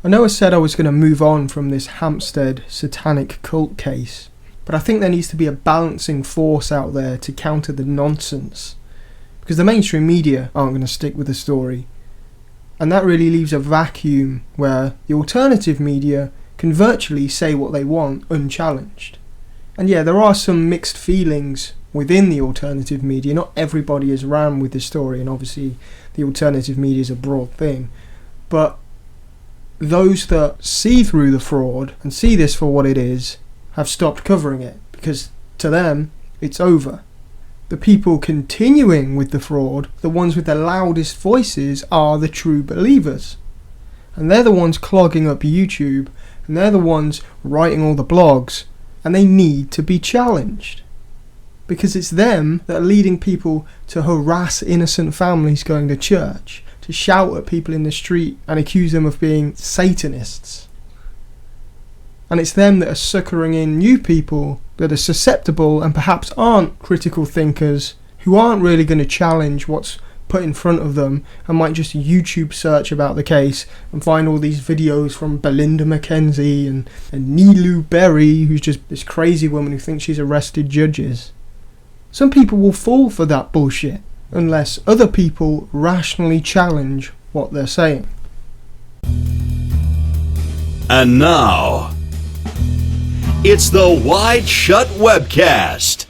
I know I said I was going to move on from this Hampstead Satanic cult case, but I think there needs to be a balancing force out there to counter the nonsense, because the mainstream media aren't going to stick with the story, and that really leaves a vacuum where the alternative media can virtually say what they want unchallenged. And yeah, there are some mixed feelings within the alternative media. Not everybody is ran with the story, and obviously the alternative media is a broad thing, but those that see through the fraud and see this for what it is have stopped covering it, because to them it's over. The people continuing with the fraud, the ones with the loudest voices, are the true believers, and they're the ones clogging up YouTube, and they're the ones writing all the blogs, and they need to be challenged, because it's them that are leading people to harass innocent families going to church, to shout at people in the street and accuse them of being Satanists. And it's them that are suckering in new people that are susceptible and perhaps aren't critical thinkers, who aren't really going to challenge what's put in front of them and might just YouTube search about the case and find all these videos from Belinda McKenzie and Nilu Berry, who's just this crazy woman who thinks she's arrested judges. Some people will fall for that bullshit unless other people rationally challenge what they're saying. And now, it's the Wide Shut Webcast.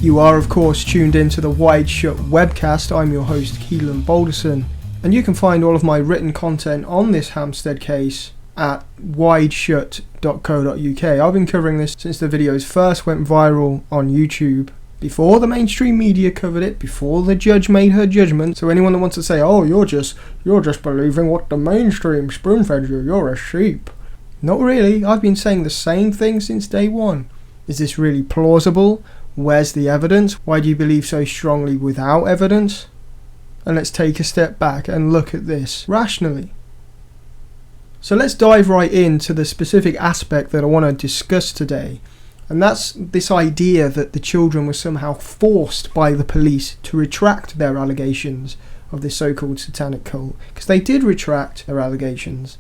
You are of course tuned into the Wide Shut Webcast. I'm your host Keelan Balderson, and you can find all of my written content on this Hampstead case at wideshut.co.uk. I've been covering this since the videos first went viral on YouTube, before the mainstream media covered it, before the judge made her judgment. So anyone that wants to say, oh, you're just believing what the mainstream spoon-fed you, you're a sheep. Not really. I've been saying the same thing since day one. Is this really plausible? Where's the evidence? Why do you believe so strongly without evidence? And let's take a step back and look at this rationally. So let's dive right into the specific aspect that I want to discuss today, and that's this idea that the children were somehow forced by the police to retract their allegations of this so-called satanic cult, because they did retract their allegations.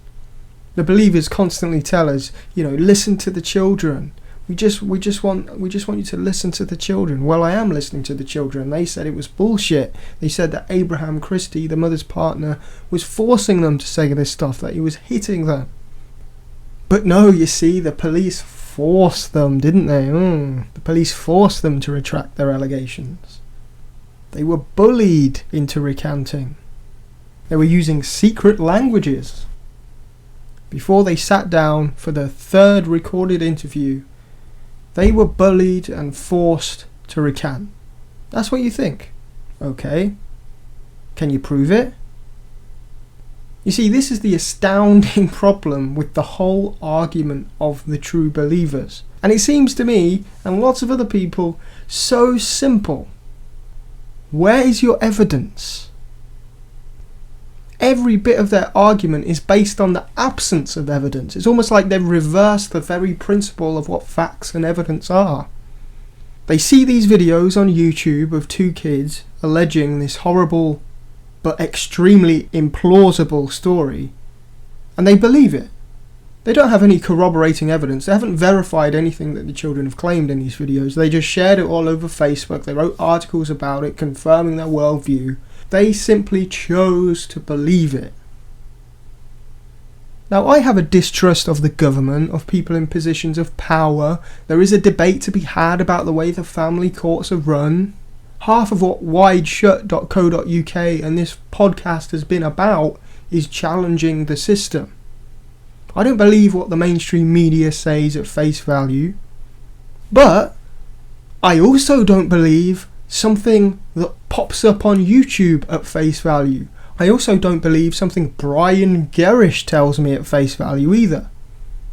The believers constantly tell us, listen to the children. We just want you to listen to the children. Well, I am listening to the children. They said it was bullshit. They said that Abraham Christie, the mother's partner, was forcing them to say this stuff, that he was hitting them. But no, you see, the police forced them, didn't they? The police forced them to retract their allegations. They were bullied into recanting. They were using secret languages. Before they sat down for the third recorded interview, they were bullied and forced to recant. That's what you think. Okay. Can you prove it? You see, this is the astounding problem with the whole argument of the true believers. And it seems to me, and lots of other people, so simple. Where is your evidence? Every bit of their argument is based on the absence of evidence. It's almost like they've reversed the very principle of what facts and evidence are. They see these videos on YouTube of two kids alleging this horrible but extremely implausible story, and they believe it. They don't have any corroborating evidence. They haven't verified anything that the children have claimed in these videos. They just shared it all over Facebook. They wrote articles about it confirming their worldview. They simply chose to believe it. Now, I have a distrust of the government, of people in positions of power. There is a debate to be had about the way the family courts are run. Half of what wideshut.co.uk and this podcast has been about is challenging the system. I don't believe what the mainstream media says at face value, but I also don't believe something that pops up on YouTube at face value. I also don't believe something Brian Gerrish tells me at face value either.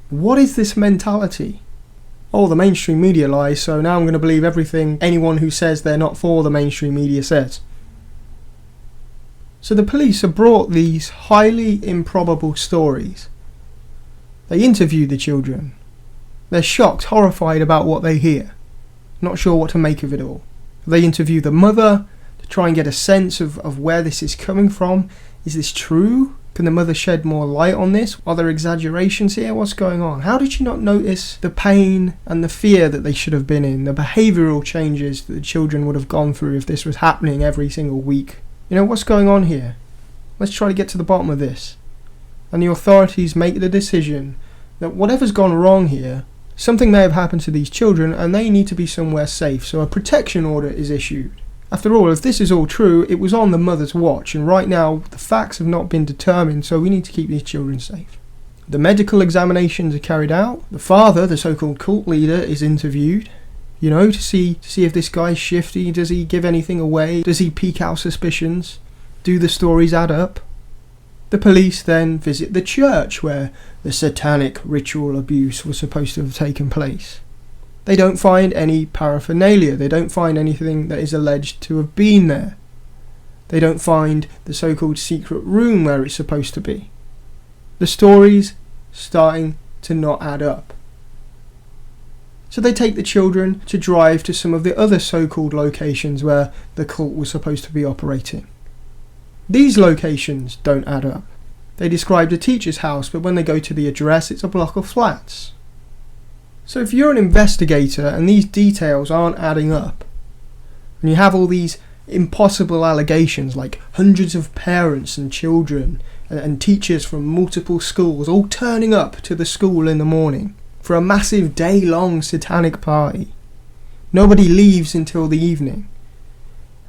What is this mentality? Oh, the mainstream media lies, so now I'm going to believe everything anyone who says they're not for the mainstream media says. So the police have brought these highly improbable stories. They interviewed the children. They're shocked, horrified about what they hear, not sure what to make of it all. They interview the mother to try and get a sense of where this is coming from. Is this true? Can the mother shed more light on this? Are there exaggerations here? What's going on? How did she not notice the pain and the fear that they should have been in, the behavioural changes that the children would have gone through if this was happening every single week? You know, what's going on here? Let's try to get to the bottom of this. And the authorities make the decision that whatever's gone wrong here, something may have happened to these children and they need to be somewhere safe, so a protection order is issued. After all, if this is all true, it was on the mother's watch, and right now the facts have not been determined, so we need to keep these children safe. The medical examinations are carried out. The father, the so-called cult leader, is interviewed, to see if this guy's shifty. Does he give anything away? Does he pique out suspicions? Do the stories add up? The police then visit the church where the satanic ritual abuse was supposed to have taken place. They don't find any paraphernalia. They don't find anything that is alleged to have been there. They don't find the so-called secret room where it's supposed to be. The story's starting to not add up. So they take the children to drive to some of the other so-called locations where the cult was supposed to be operating. These locations don't add up. They described a teacher's house, but when they go to the address, it's a block of flats. So if you're an investigator and these details aren't adding up, and you have all these impossible allegations like hundreds of parents and children and teachers from multiple schools all turning up to the school in the morning for a massive day-long satanic party, nobody leaves until the evening,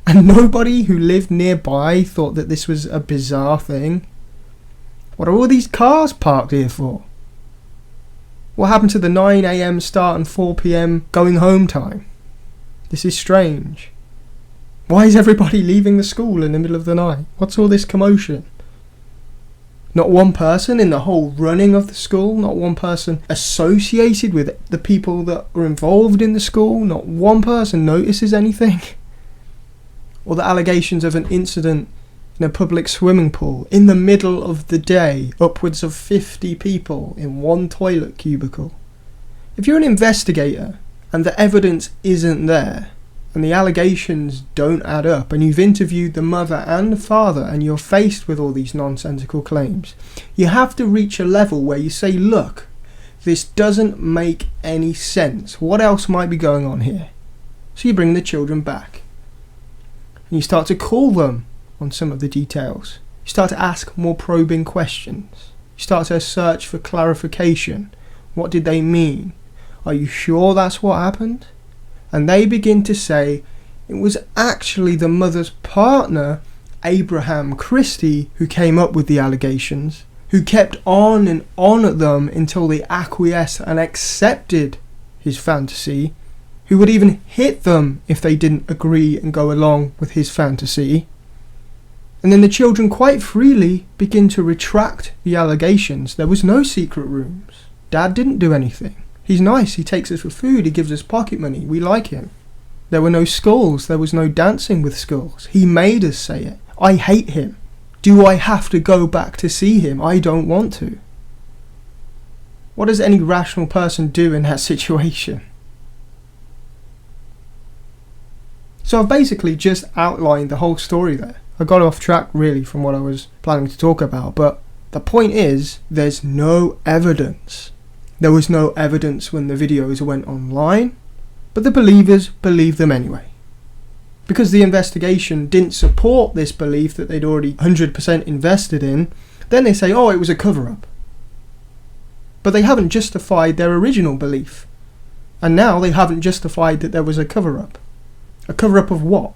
and nobody who lived nearby thought that this was a bizarre thing, what are all these cars parked here for? What happened to the 9 AM start and 4 PM going home time? This is strange. Why is everybody leaving the school in the middle of the night? What's all this commotion? Not one person in the whole running of the school, not one person associated with the people that were involved in the school, not one person notices anything. Or the allegations of an incident in a public swimming pool in the middle of the day, upwards of 50 people in one toilet cubicle. If you're an investigator and the evidence isn't there and the allegations don't add up and you've interviewed the mother and the father and you're faced with all these nonsensical claims, you have to reach a level where you say, look, this doesn't make any sense. What else might be going on here? So you bring the children back and you start to call them on some of the details. You start to ask more probing questions. You start to search for clarification. What did they mean? Are you sure that's what happened? And they begin to say it was actually the mother's partner, Abraham Christie, who came up with the allegations, who kept on and on at them until they acquiesced and accepted his fantasy, who would even hit them if they didn't agree and go along with his fantasy. And then the children quite freely begin to retract the allegations. There was no secret rooms. Dad didn't do anything. He's nice, he takes us for food, he gives us pocket money, we like him. There were no skulls, there was no dancing with skulls. He made us say it. I hate him. Do I have to go back to see him? I don't want to. What does any rational person do in that situation? So I've basically just outlined the whole story there. I got off track really from what I was planning to talk about, but the point is there's no evidence. There was no evidence when the videos went online, but the believers believed them anyway. Because the investigation didn't support this belief that they'd already 100% invested in, then they say, oh, it was a cover-up. But they haven't justified their original belief. And now they haven't justified that there was a cover-up. A cover-up of what?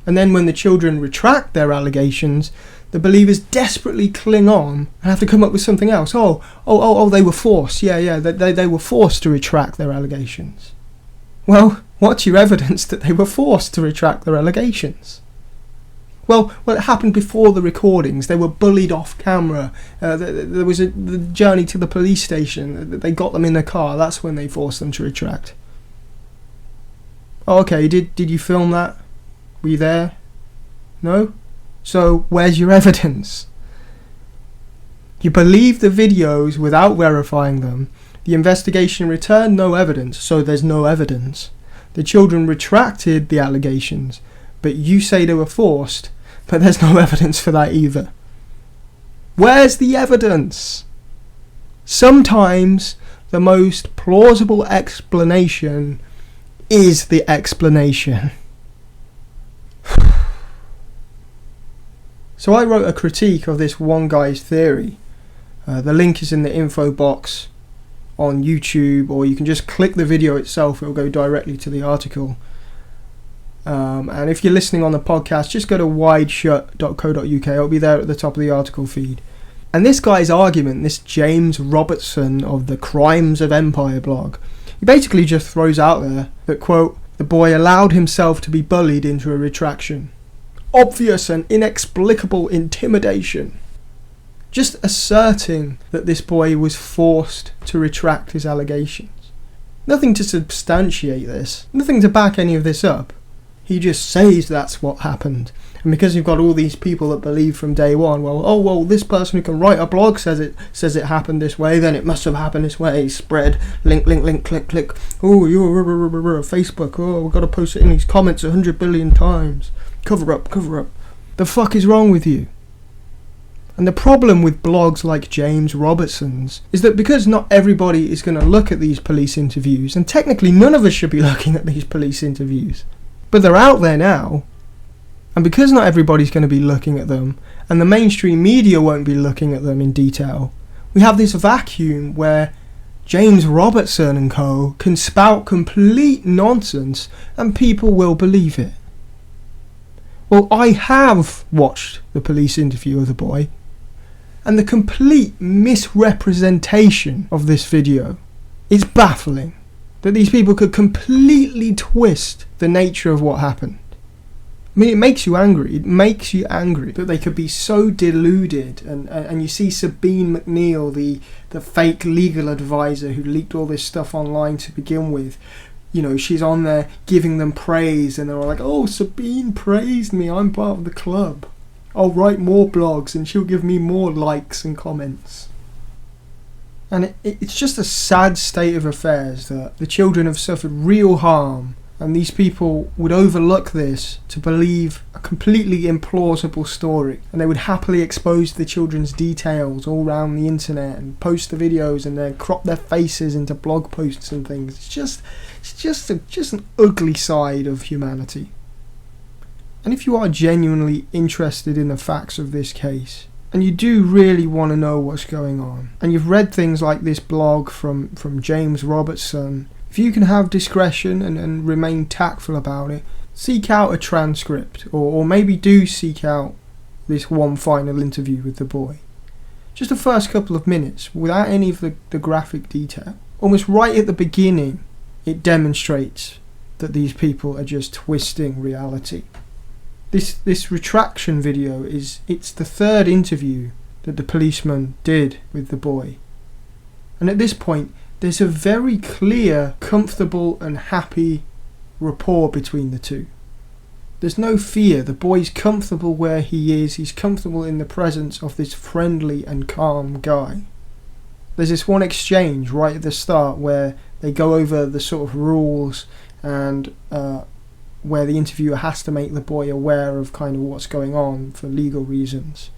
And then when the children retract their allegations, the believers desperately cling on and have to come up with something else. Oh, they were forced. They were forced to retract their allegations. Well, what's your evidence that they were forced to retract their allegations? Well, it happened before the recordings. They were bullied off camera. There was the journey to the police station. They got them in the car. That's when they forced them to retract. Oh, okay, did you film that? Were you there? No? So where's your evidence? You believe the videos without verifying them, The investigation returned no evidence, so there's no evidence. The children retracted the allegations, but you say they were forced, but there's no evidence for that either. Where's the evidence? Sometimes the most plausible explanation is the explanation. So I wrote a critique of this one guy's theory. The link is in the info box on YouTube, or you can just click the video itself, it'll go directly to the article. And if you're listening on the podcast, just go to wideshut.co.uk, it'll be there at the top of the article feed. And this guy's argument, this James Robertson of the Crimes of Empire blog, he basically just throws out there that, quote, the boy allowed himself to be bullied into a retraction. Obvious and inexplicable intimidation. Just asserting that this boy was forced to retract his allegations. Nothing to substantiate this, nothing to back any of this up. He just says that's what happened. And because you've got all these people that believe from day one, well, this person who can write a blog says it happened this way, then it must have happened this way. Spread, link, click. Oh, you're Facebook. Oh, we've got to post it in these comments 100 billion times. Cover up. The fuck is wrong with you? And the problem with blogs like James Robertson's is that because not everybody is going to look at these police interviews, and technically none of us should be looking at these police interviews, but they're out there now, and because not everybody's going to be looking at them, and the mainstream media won't be looking at them in detail, we have this vacuum where James Robertson and co. can spout complete nonsense and people will believe it. Well, I have watched the police interview of the boy, and the complete misrepresentation of this video is baffling. That these people could completely twist the nature of what happened. I mean, it makes you angry. It makes you angry that they could be so deluded. And you see Sabine McNeil, the fake legal advisor who leaked all this stuff online to begin with. You know, she's on there giving them praise, and they're all like, oh, Sabine praised me, I'm part of the club. I'll write more blogs and she'll give me more likes and comments. And it's just a sad state of affairs that the children have suffered real harm, and these people would overlook this to believe a completely implausible story, and they would happily expose the children's details all around the internet and post the videos and then crop their faces into blog posts and things. It's just an ugly side of humanity. And if you are genuinely interested in the facts of this case, and you do really want to know what's going on, and you've read things like this blog from James Robertson, if you can have discretion and remain tactful about it, seek out a transcript, or maybe do seek out this one final interview with the boy. Just the first couple of minutes, without any of the graphic detail. Almost right at the beginning, it demonstrates that these people are just twisting reality. This retraction video it's the third interview that the policeman did with the boy. And at this point, there's a very clear, comfortable and happy rapport between the two. There's no fear. The boy's comfortable where he is. He's comfortable in the presence of this friendly and calm guy. There's this one exchange right at the start where they go over the sort of rules and where the interviewer has to make the boy aware of kind of what's going on for legal reasons.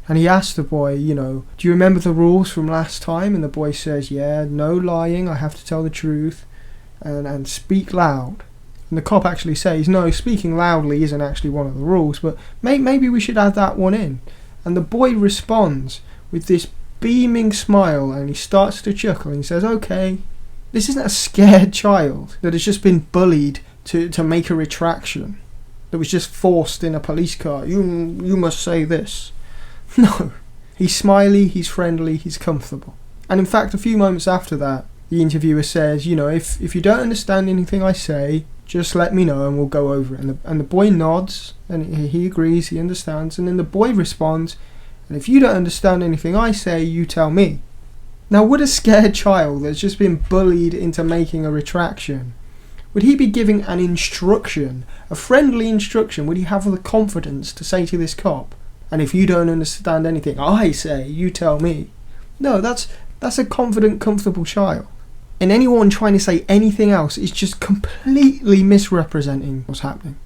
And he asks the boy, do you remember the rules from last time? And the boy says, yeah, no lying, I have to tell the truth, and speak loud. And the cop actually says, no, speaking loudly isn't actually one of the rules, but maybe we should add that one in. And the boy responds with this beaming smile, and he starts to chuckle, and he says, okay, this isn't a scared child that has just been bullied to make a retraction, that was just forced in a police car. You must say this. No, he's smiley, he's friendly, he's comfortable. And in fact, a few moments after that, the interviewer says, if you don't understand anything I say, just let me know and we'll go over it. And the boy nods, and he agrees, he understands, and then the boy responds, and if you don't understand anything I say, you tell me. Now, would a scared child that's just been bullied into making a retraction, would he be giving an instruction, a friendly instruction? Would he have the confidence to say to this cop, and if you don't understand anything I say, you tell me? No, that's That's a confident, comfortable child. And anyone trying to say anything else is just completely misrepresenting what's happening.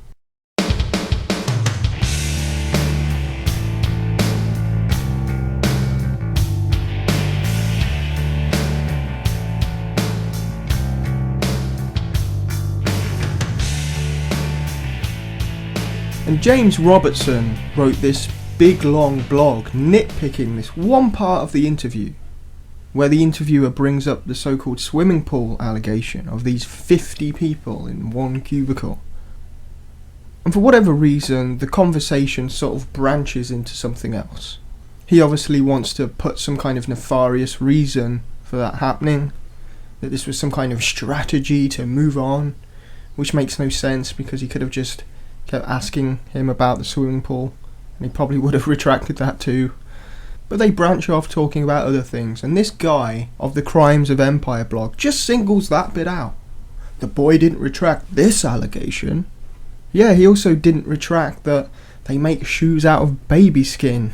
And James Robertson wrote this big long blog nitpicking this one part of the interview, where the interviewer brings up the so-called swimming pool allegation of these 50 people in one cubicle. And for whatever reason, the conversation sort of branches into something else. He obviously wants to put some kind of nefarious reason for that happening, that this was some kind of strategy to move on, which makes no sense because he could have just kept asking him about the swimming pool, and he probably would have retracted that too. But they branch off talking about other things, and this guy of the Crimes of Empire blog just singles that bit out. The boy didn't retract this allegation. Yeah, he also didn't retract that they make shoes out of baby skin.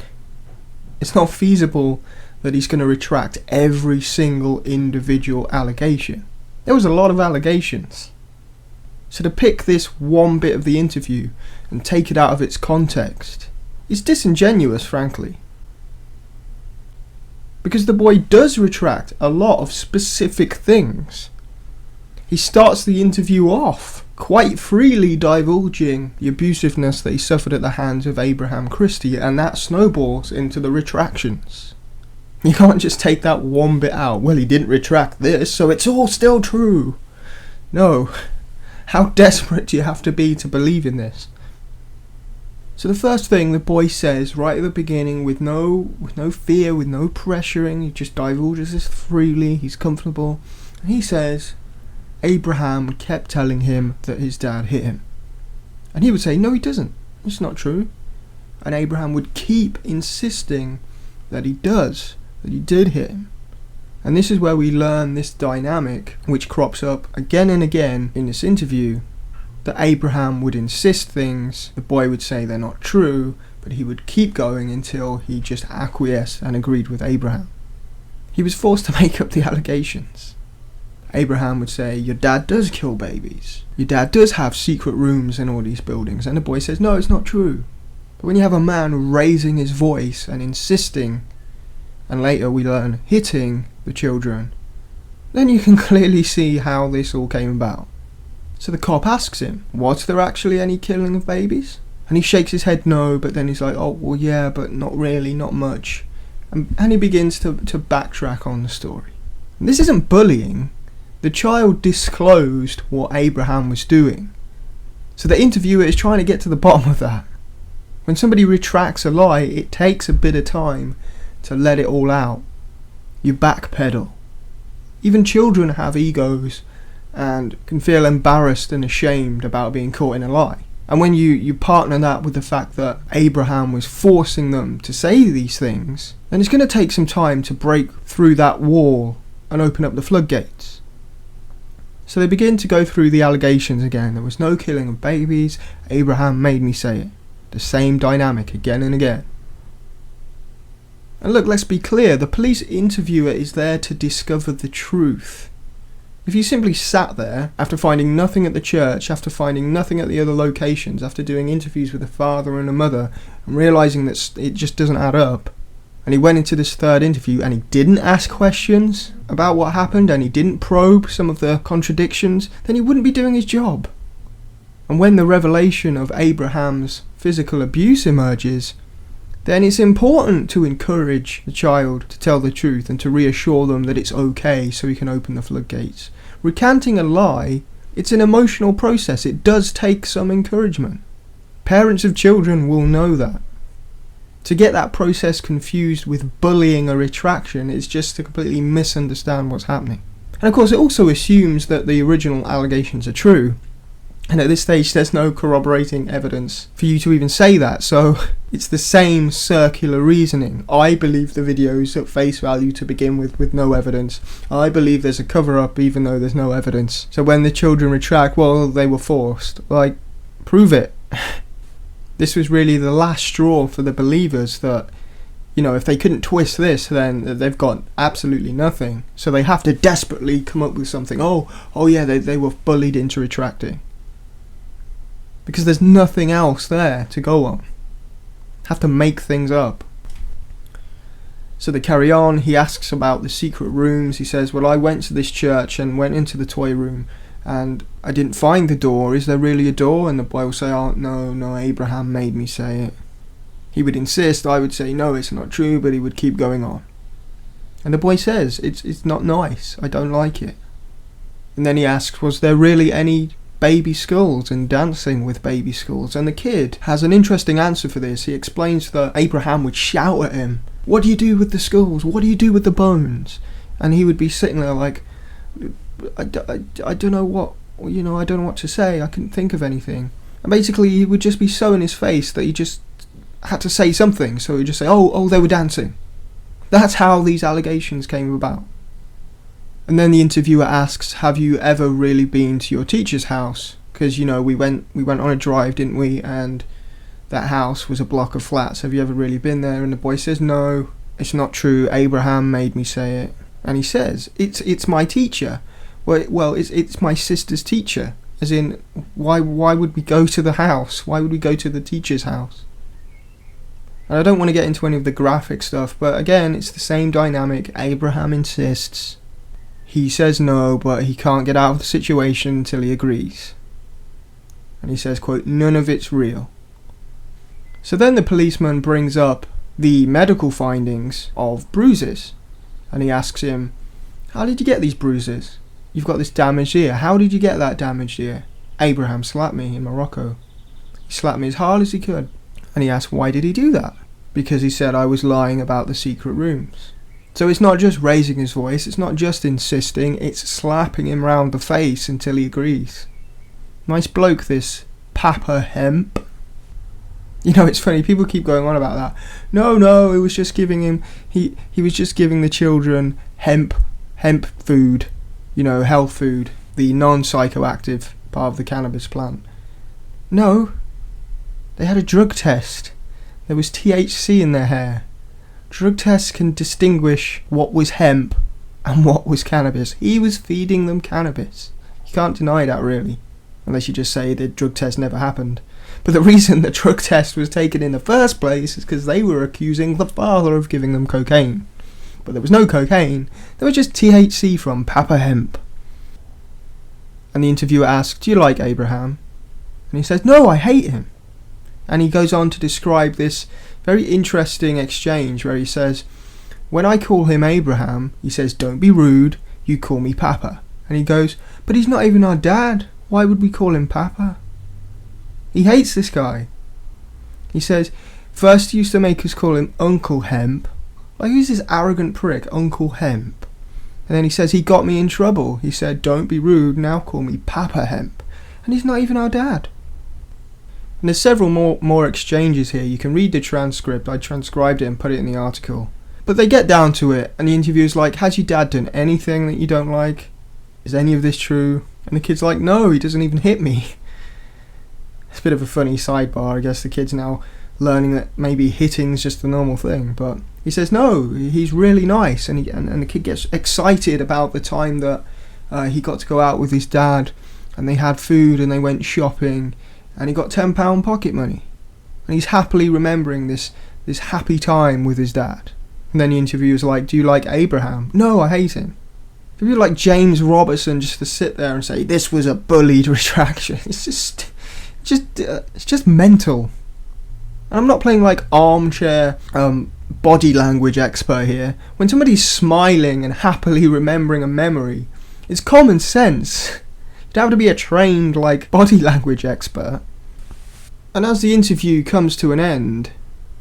It's not feasible that he's going to retract every single individual allegation. There was a lot of allegations. So to pick this one bit of the interview and take it out of its context is disingenuous, frankly. Because the boy does retract a lot of specific things. He starts the interview off quite freely divulging the abusiveness that he suffered at the hands of Abraham Christie, and that snowballs into the retractions. You can't just take that one bit out. Well, he didn't retract this, so it's all still true. No. How desperate do you have to be to believe in this? So the first thing the boy says right at the beginning, with no fear, with no pressuring, he just divulges this freely, he's comfortable, and he says Abraham kept telling him that his dad hit him. And he would say, no, he doesn't, it's not true. And Abraham would keep insisting that he does, that he did hit him. And this is where we learn this dynamic, which crops up again and again in this interview, that Abraham would insist things, the boy would say they're not true, but he would keep going until he just acquiesced and agreed with Abraham. He was forced to make up the allegations. Abraham would say, your dad does kill babies. Your dad does have secret rooms in all these buildings. And the boy says, no, it's not true. But when you have a man raising his voice and insisting, and later we learn hitting the children, then you can clearly see how this all came about. So the cop asks him, was there actually any killing of babies? And he shakes his head no, but then he's like, oh, well, yeah, but not really, not much. And he begins to backtrack on the story. And this isn't bullying. The child disclosed what Abraham was doing. So the interviewer is trying to get to the bottom of that. When somebody retracts a lie, it takes a bit of time to let it all out. You backpedal. Even children have egos and can feel embarrassed and ashamed about being caught in a lie. And when you partner that with the fact that Abraham was forcing them to say these things, then it's going to take some time to break through that wall and open up the floodgates. So they begin to go through the allegations again. There was no killing of babies. Abraham made me say it. The same dynamic again and again. And look, let's be clear, the police interviewer is there to discover the truth. If you simply sat there after finding nothing at the church, after finding nothing at the other locations, after doing interviews with a father and a mother, and realising that it just doesn't add up, and he went into this third interview and he didn't ask questions about what happened and he didn't probe some of the contradictions, then he wouldn't be doing his job. And when the revelation of Abraham's physical abuse emerges, then it's important to encourage the child to tell the truth and to reassure them that it's okay so he can open the floodgates. Recanting a lie, it's an emotional process. It does take some encouragement. Parents of children will know that. To get that process confused with bullying or retraction is just to completely misunderstand what's happening. And of course it also assumes that the original allegations are true. And at this stage there's no corroborating evidence for you to even say that, so it's the same circular reasoning. I believe the video's at face value to begin with no evidence. I believe there's a cover-up even though there's no evidence. So when the children retract, well, they were forced. Like, prove it. This was really the last straw for the believers that you know, if they couldn't twist this, then they've got absolutely nothing. So they have to desperately come up with something. Oh yeah, they were bullied into retracting. Because there's nothing else there to go on. Have to make things up. So they carry on. He asks about the secret rooms. He says, well, I went to this church and went into the toy room and I didn't find the door. Is there really a door? And the boy will say, oh, no, Abraham made me say it. He would insist. I would say, no, it's not true, but he would keep going on. And the boy says, it's not nice. I don't like it. And then he asks, was there really any baby skulls and dancing with baby skulls? And the kid has an interesting answer for this. He explains that Abraham would shout at him, what do you do with the skulls? What do you do with the bones? And he would be sitting there like, I don't know what, you know, I don't know what to say. I couldn't think of anything. And basically he would just be so in his face that he just had to say something. So he'd just say, oh, they were dancing. That's how these allegations came about. And then the interviewer asks, have you ever really been to your teacher's house? Because, you know, we went on a drive, didn't we? And that house was a block of flats. Have you ever really been there? And the boy says, no, it's not true. Abraham made me say it. And he says, it's my teacher. Well, it's my sister's teacher. As in, why would we go to the house? Why would we go to the teacher's house? And I don't want to get into any of the graphic stuff, but again, it's the same dynamic. Abraham insists. He says no, but he can't get out of the situation until he agrees. And he says, quote, none of it's real. So then the policeman brings up the medical findings of bruises. And he asks him, how did you get these bruises? You've got this damaged ear. How did you get that damaged ear? Abraham slapped me in Morocco. He slapped me as hard as he could. And he asked, why did he do that? Because he said I was lying about the secret rooms. So it's not just raising his voice, it's not just insisting, it's slapping him round the face until he agrees. Nice bloke, this Papa Hemp. You know, it's funny, people keep going on about that. No, it was just giving him, he was just giving the children hemp food, you know, health food, the non-psychoactive part of the cannabis plant. No, they had a drug test. There was THC in their hair. Drug tests can distinguish what was hemp and what was cannabis. He was feeding them cannabis. You can't deny that, really, unless you just say the drug test never happened. But the reason the drug test was taken in the first place is because they were accusing the father of giving them cocaine. But there was no cocaine, there was just THC from Papa Hemp. And the interviewer asked, do you like Abraham? And he says, no, I hate him. And he goes on to describe this very interesting exchange where he says, when I call him Abraham, he says, don't be rude, you call me Papa. And he goes, but he's not even our dad, why would we call him Papa? He hates this guy. He says, first he used to make us call him Uncle Hemp. Like, who's this arrogant prick, Uncle Hemp? And then he says, he got me in trouble. He said, don't be rude, now call me Papa Hemp. And he's not even our dad. And there's several more exchanges here. You can read the transcript. I transcribed it and put it in the article. But they get down to it, and the interviewer's like, has your dad done anything that you don't like? Is any of this true? And the kid's like, no, he doesn't even hit me. It's a bit of a funny sidebar. I guess the kid's now learning that maybe hitting's just the normal thing. But he says, no, he's really nice. And the kid gets excited about the time that he got to go out with his dad, and they had food and they went shopping, and he got £10 pocket money. And he's happily remembering this happy time with his dad. And then the interviewer's like, do you like Abraham? No, I hate him. If you're like James Robertson just to sit there and say, this was a bullied retraction, it's just mental. And I'm not playing like armchair body language expert here. When somebody's smiling and happily remembering a memory, it's common sense. You don't have to be a trained like body language expert. And as the interview comes to an end,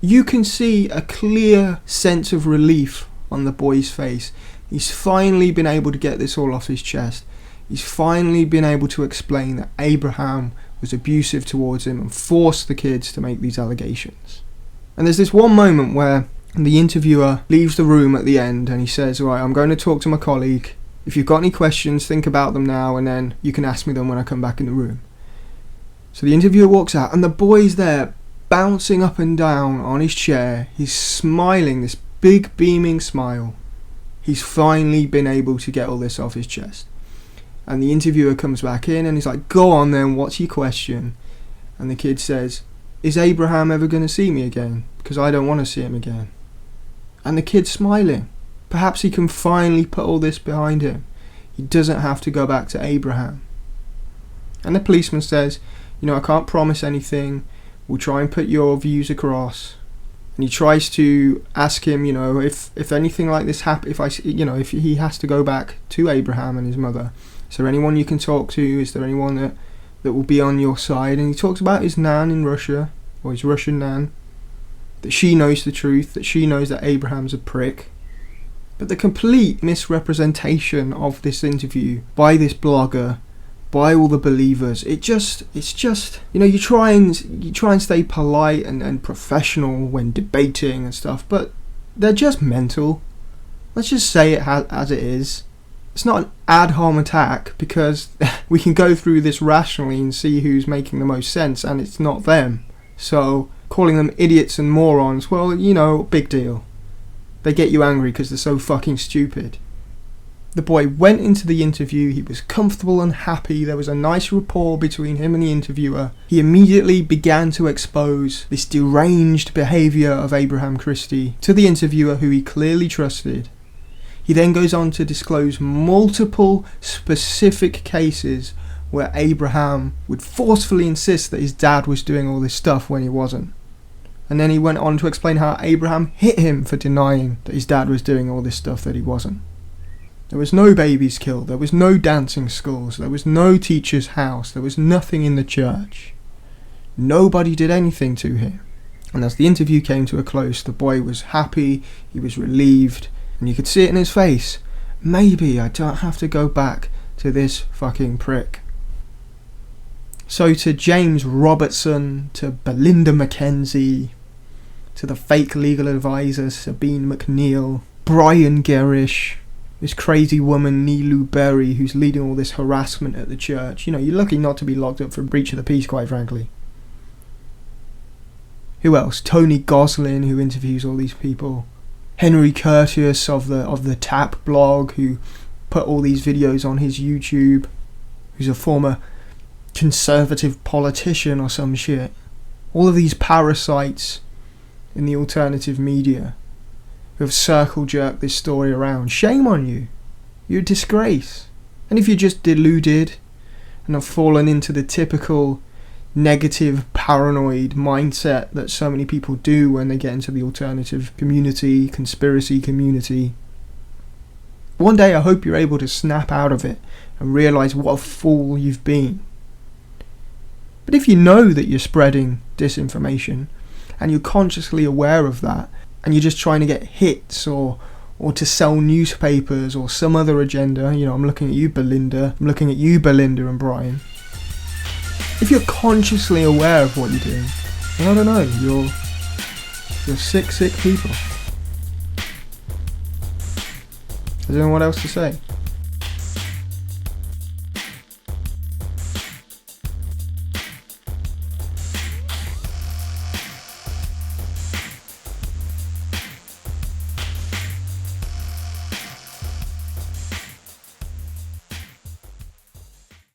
you can see a clear sense of relief on the boy's face. He's finally been able to get this all off his chest. He's finally been able to explain that Abraham was abusive towards him and forced the kids to make these allegations. And there's this one moment where the interviewer leaves the room at the end and he says, right, I'm going to talk to my colleague. If you've got any questions, think about them now and then you can ask me them when I come back in the room. So the interviewer walks out and the boy's there bouncing up and down on his chair. He's smiling, this big beaming smile. He's finally been able to get all this off his chest. And the interviewer comes back in and he's like, go on then, what's your question? And the kid says, is Abraham ever going to see me again? Because I don't want to see him again. And the kid's smiling. Perhaps he can finally put all this behind him. He doesn't have to go back to Abraham. And the policeman says, I can't promise anything. We'll try and put your views across. And he tries to ask him, if anything like this happens, if he has to go back to Abraham and his mother, is there anyone you can talk to? Is there anyone that will be on your side? And he talks about his nan in Russia, or his Russian nan, that she knows the truth, that she knows that Abraham's a prick. But the complete misrepresentation of this interview by this blogger, by all the believers, it's just you try and stay polite and professional when debating and stuff, but they're just mental. Let's just say it as it is. It's not an ad hom attack, because we can go through this rationally and see who's making the most sense, and it's not them. So calling them idiots and morons, well, big deal. They get you angry because they're so fucking stupid. The boy went into the interview, he was comfortable and happy, there was a nice rapport between him and the interviewer. He immediately began to expose this deranged behaviour of Abraham Christie to the interviewer, who he clearly trusted. He then goes on to disclose multiple specific cases where Abraham would forcefully insist that his dad was doing all this stuff when he wasn't. And then he went on to explain how Abraham hit him for denying that his dad was doing all this stuff that he wasn't. There was no babies killed, there was no dancing schools, there was no teacher's house, there was nothing in the church. Nobody did anything to him. And as the interview came to a close, the boy was happy, he was relieved, and you could see it in his face. Maybe I don't have to go back to this fucking prick. So to James Robertson, to Belinda Mackenzie, to the fake legal advisor Sabine McNeil, Brian Gerish, this crazy woman Nilu Berry who's leading all this harassment at the church. You're lucky not to be locked up for breach of the peace, quite frankly. Who else? Tony Goslin, who interviews all these people. Henry Curtius of the TAP blog, who put all these videos on his YouTube, who's a former conservative politician or some shit. All of these parasites in the alternative media who have circle jerked this story around. Shame on you. You're a disgrace. And if you're just deluded and have fallen into the typical negative, paranoid mindset that so many people do when they get into the alternative community, conspiracy community, one day I hope you're able to snap out of it and realise what a fool you've been. But if you know that you're spreading disinformation and you're consciously aware of that, and you're just trying to get hits or to sell newspapers or some other agenda, I'm looking at you, Belinda, and Brian. If you're consciously aware of what you're doing, then I don't know, you're sick people. I don't know what else to say.